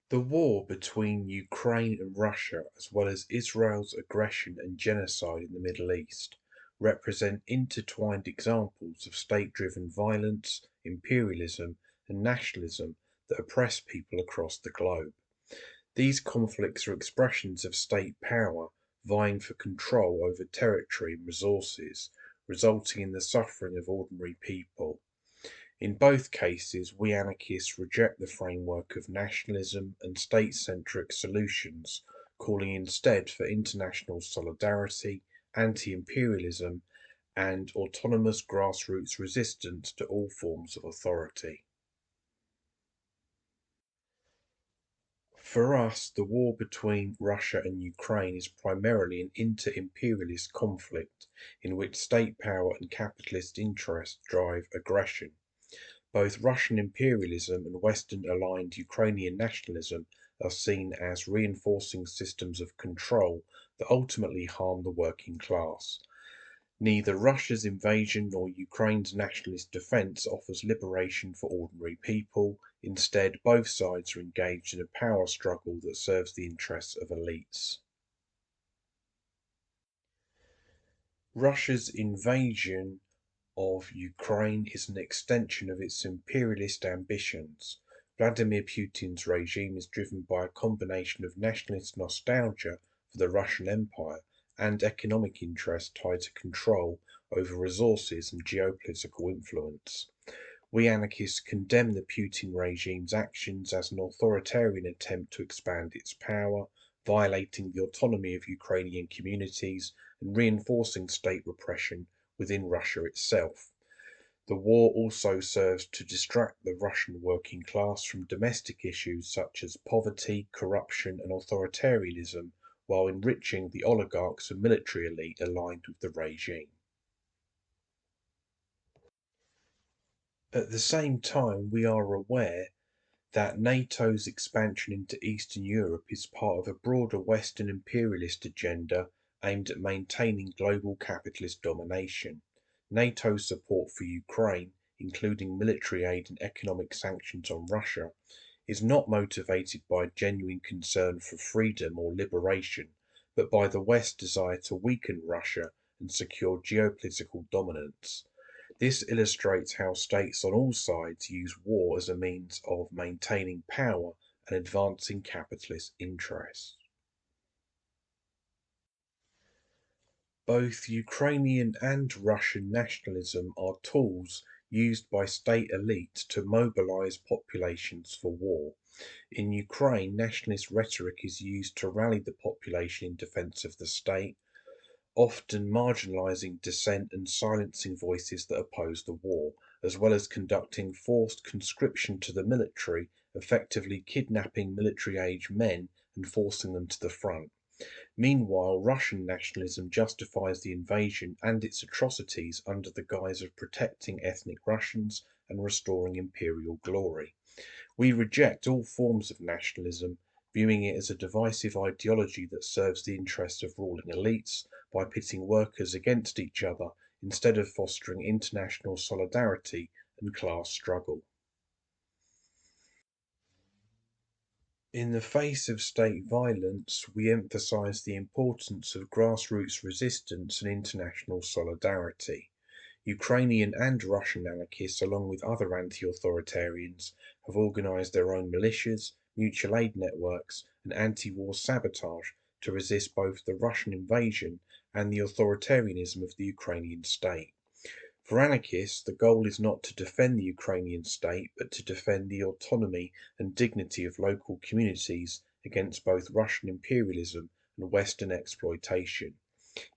The war between Ukraine and Russia, as well as Israel's aggression and genocide in the Middle East, represent intertwined examples of state-driven violence, imperialism, and nationalism that oppress people across the globe. These conflicts are expressions of state power vying for control over territory and resources, resulting in the suffering of ordinary people. In both cases, we anarchists reject the framework of nationalism and state-centric solutions, calling instead for international solidarity, anti-imperialism, and autonomous grassroots resistance to all forms of authority. For us, the war between Russia and Ukraine is primarily an inter-imperialist conflict in which state power and capitalist interests drive aggression. Both Russian imperialism and Western-aligned Ukrainian nationalism are seen as reinforcing systems of control that ultimately harm the working class. Neither Russia's invasion nor Ukraine's nationalist defense offers liberation for ordinary people. Instead, both sides are engaged in a power struggle that serves the interests of elites. Russia's invasion of Ukraine is an extension of its imperialist ambitions. Vladimir Putin's regime is driven by a combination of nationalist nostalgia for the Russian Empire and economic interest tied to control over resources and geopolitical influence. We anarchists condemn the Putin regime's actions as an authoritarian attempt to expand its power, violating the autonomy of Ukrainian communities and reinforcing state repression within Russia itself. The war also serves to distract the Russian working class from domestic issues such as poverty, corruption, and authoritarianism, while enriching the oligarchs and military elite aligned with the regime. At the same time, we are aware that NATO's expansion into Eastern Europe is part of a broader Western imperialist agenda aimed at maintaining global capitalist domination. NATO's support for Ukraine, including military aid and economic sanctions on Russia, is not motivated by genuine concern for freedom or liberation, but by the West's desire to weaken Russia and secure geopolitical dominance. This illustrates how states on all sides use war as a means of maintaining power and advancing capitalist interests. Both Ukrainian and Russian nationalism are tools used by state elites to mobilize populations for war. In Ukraine, nationalist rhetoric is used to rally the population in defense of the state, often marginalizing dissent and silencing voices that oppose the war, as well as conducting forced conscription to the military, effectively kidnapping military-age men and forcing them to the front. Meanwhile, Russian nationalism justifies the invasion and its atrocities under the guise of protecting ethnic Russians and restoring imperial glory. We reject all forms of nationalism, viewing it as a divisive ideology that serves the interests of ruling elites by pitting workers against each other instead of fostering international solidarity and class struggle. In the face of state violence, we emphasize the importance of grassroots resistance and international solidarity. Ukrainian and Russian anarchists, along with other anti-authoritarians, have organized their own militias, mutual aid networks, and anti-war sabotage to resist both the Russian invasion and the authoritarianism of the Ukrainian state. For anarchists, the goal is not to defend the Ukrainian state, but to defend the autonomy and dignity of local communities against both Russian imperialism and Western exploitation.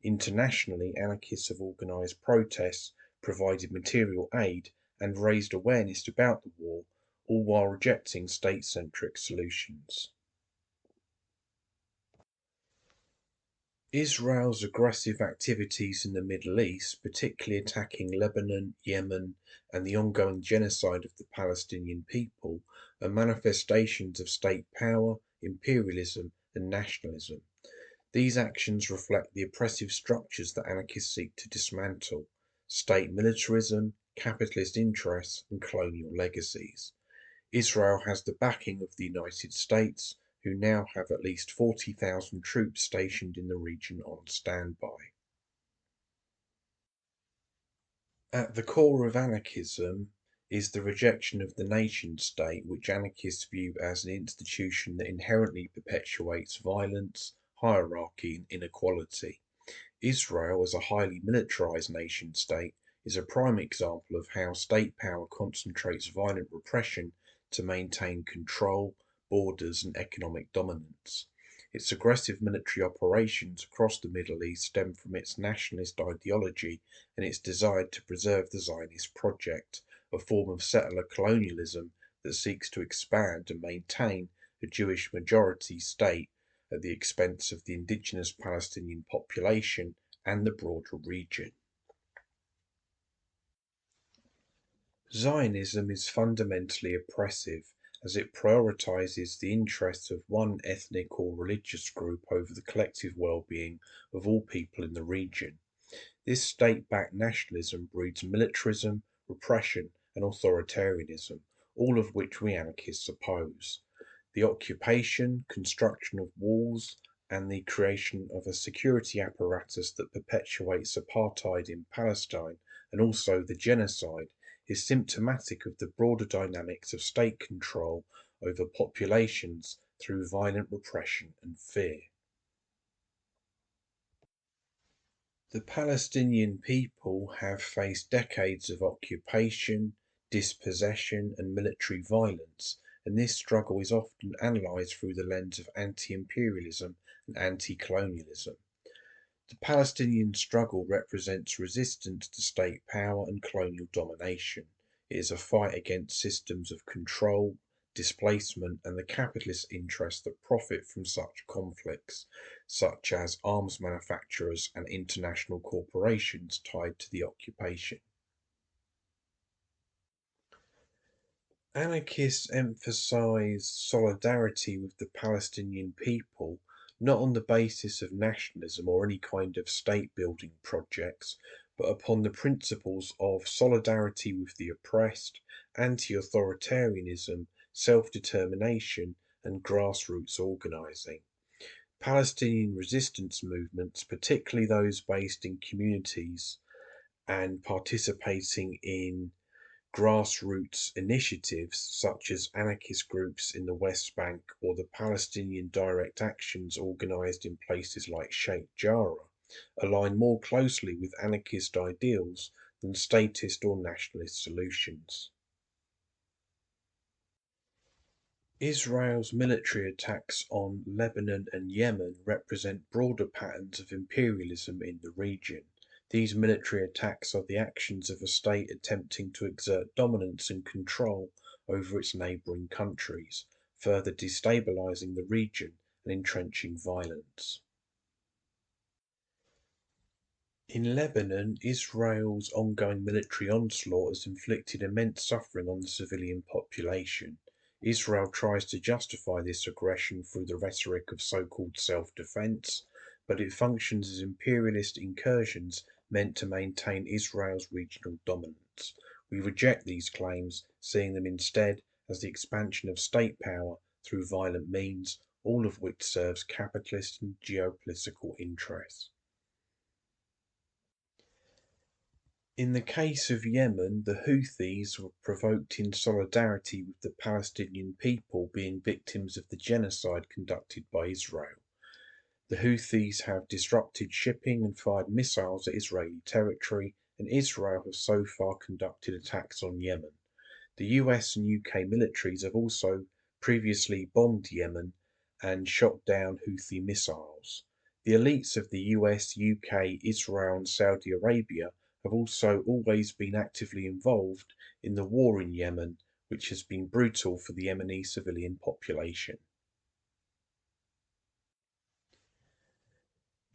Internationally, anarchists have organized protests, provided material aid, and raised awareness about the war, all while rejecting state-centric solutions. Israel's aggressive activities in the Middle East, particularly attacking Lebanon, Yemen, and the ongoing genocide of the Palestinian people, are manifestations of state power, imperialism, and nationalism. These actions reflect the oppressive structures that anarchists seek to dismantle: state militarism, capitalist interests, and colonial legacies. Israel has the backing of the United States, who now have at least 40,000 troops stationed in the region on standby. At the core of anarchism is the rejection of the nation-state, which anarchists view as an institution that inherently perpetuates violence, hierarchy, and inequality. Israel, as a highly militarized nation-state, is a prime example of how state power concentrates violent repression to maintain control, borders, and economic dominance. Its aggressive military operations across the Middle East stem from its nationalist ideology and its desire to preserve the Zionist project, a form of settler colonialism that seeks to expand and maintain a Jewish majority state at the expense of the indigenous Palestinian population and the broader region. Zionism is fundamentally oppressive as it prioritizes the interests of one ethnic or religious group over the collective well-being of all people in the region. This state-backed nationalism breeds militarism, repression, and authoritarianism, all of which we anarchists oppose. The occupation, construction of walls, and the creation of a security apparatus that perpetuates apartheid in Palestine and also the genocide is symptomatic of the broader dynamics of state control over populations through violent repression and fear. The Palestinian people have faced decades of occupation, dispossession, and military violence, and this struggle is often analysed through the lens of anti-imperialism and anti-colonialism. The Palestinian struggle represents resistance to state power and colonial domination. It is a fight against systems of control, displacement, and the capitalist interests that profit from such conflicts, such as arms manufacturers and international corporations tied to the occupation. Anarchists emphasize solidarity with the Palestinian people, not on the basis of nationalism or any kind of state building projects, but upon the principles of solidarity with the oppressed, anti authoritarianism, self determination, and grassroots organizing. Palestinian resistance movements, particularly those based in communities and participating in grassroots initiatives such as anarchist groups in the West Bank or the Palestinian direct actions organised in places like Sheikh Jarrah align more closely with anarchist ideals than statist or nationalist solutions. Israel's military attacks on Lebanon and Yemen represent broader patterns of imperialism in the region. These military attacks are the actions of a state attempting to exert dominance and control over its neighbouring countries, further destabilising the region and entrenching violence. In Lebanon, Israel's ongoing military onslaught has inflicted immense suffering on the civilian population. Israel tries to justify this aggression through the rhetoric of so-called self-defense, but it functions as imperialist incursions meant to maintain Israel's regional dominance. We reject these claims, seeing them instead as the expansion of state power through violent means, all of which serves capitalist and geopolitical interests. In the case of Yemen, the Houthis were provoked in solidarity with the Palestinian people being victims of the genocide conducted by Israel. The Houthis have disrupted shipping and fired missiles at Israeli territory, and Israel has so far conducted attacks on Yemen. The US and UK militaries have also previously bombed Yemen and shot down Houthi missiles. The elites of the US, UK, Israel, and Saudi Arabia have also always been actively involved in the war in Yemen, which has been brutal for the Yemeni civilian population.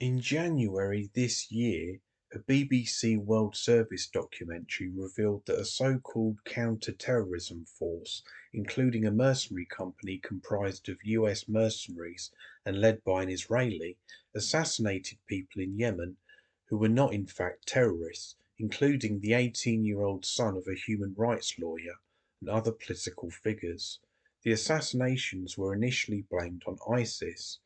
In January this year, a BBC World Service documentary revealed that a so-called counter-terrorism force, including a mercenary company comprised of US mercenaries and led by an Israeli, assassinated people in Yemen who were not in fact terrorists, including the 18-year-old son of a human rights lawyer, and other political figures. The assassinations were initially blamed on ISIS.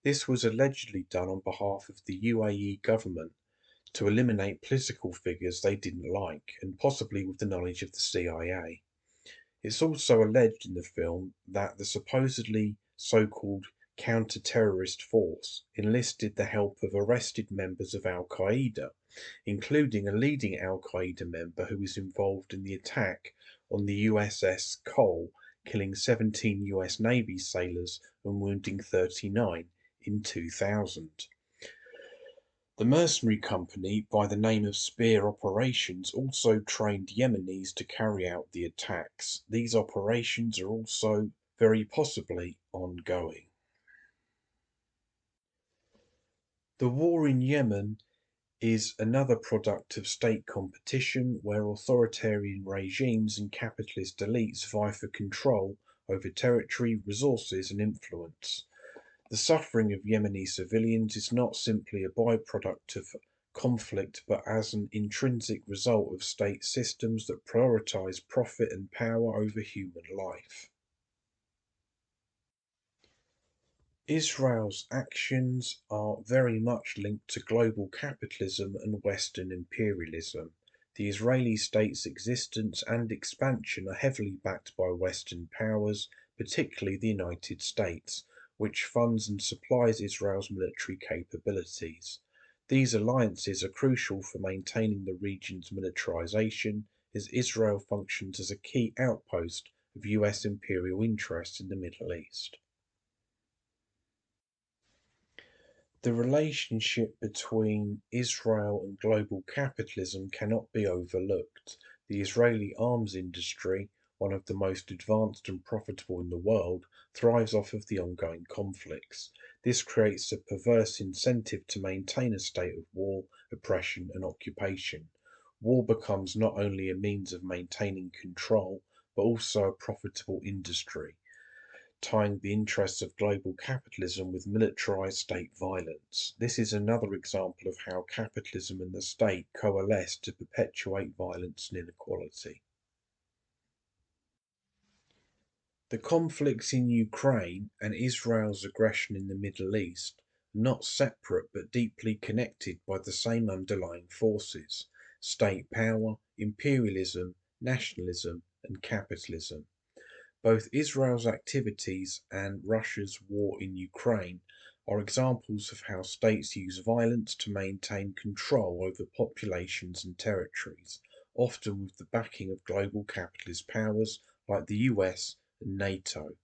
This was allegedly done on behalf of the UAE government to eliminate political figures they didn't like, and possibly with the knowledge of the CIA. It's also alleged in the film that the supposedly so-called counter-terrorist force enlisted the help of arrested members of Al-Qaeda, including a leading Al-Qaeda member who was involved in the attack on the USS Cole, killing 17 US Navy sailors and wounding 39 in 2000. The mercenary company by the name of Spear Operations also trained Yemenis to carry out the attacks. These operations are also very possibly ongoing. The war in Yemen is another product of state competition where authoritarian regimes and capitalist elites vie for control over territory, resources, and influence. The suffering of Yemeni civilians is not simply a byproduct of conflict, but as an intrinsic result of state systems that prioritize profit and power over human life. Israel's actions are very much linked to global capitalism and Western imperialism. The Israeli state's existence and expansion are heavily backed by Western powers, particularly the United States, which funds and supplies Israel's military capabilities. These alliances are crucial for maintaining the region's militarization, as Israel functions as a key outpost of US imperial interests in the Middle East. The relationship between Israel and global capitalism cannot be overlooked. The Israeli arms industry, one of the most advanced and profitable in the world, thrives off of the ongoing conflicts. This creates a perverse incentive to maintain a state of war, oppression, and occupation. War becomes not only a means of maintaining control, but also a profitable industry, tying the interests of global capitalism with militarized state violence. This is another example of how capitalism and the state coalesce to perpetuate violence and inequality. The conflicts in Ukraine and Israel's aggression in the Middle East are not separate but deeply connected by the same underlying forces: state power, imperialism, nationalism, and capitalism. Both Israel's activities and Russia's war in Ukraine are examples of how states use violence to maintain control over populations and territories, often with the backing of global capitalist powers like the US and NATO.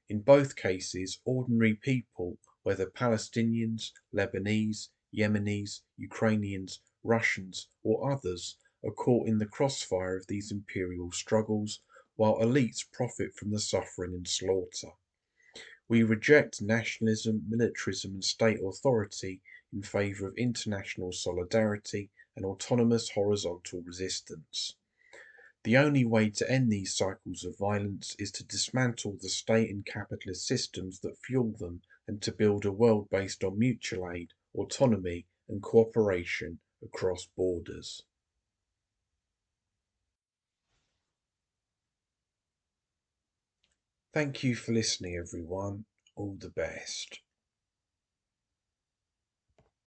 In both cases, ordinary people, whether Palestinians, Lebanese, Yemenis, Ukrainians, Russians, or others, are caught in the crossfire of these imperial struggles, while elites profit from the suffering and slaughter. We reject nationalism, militarism, and state authority in favour of international solidarity and autonomous horizontal resistance. The only way to end these cycles of violence is to dismantle the state and capitalist systems that fuel them and to build a world based on mutual aid, autonomy, and cooperation across borders. Thank you for listening, everyone. All the best.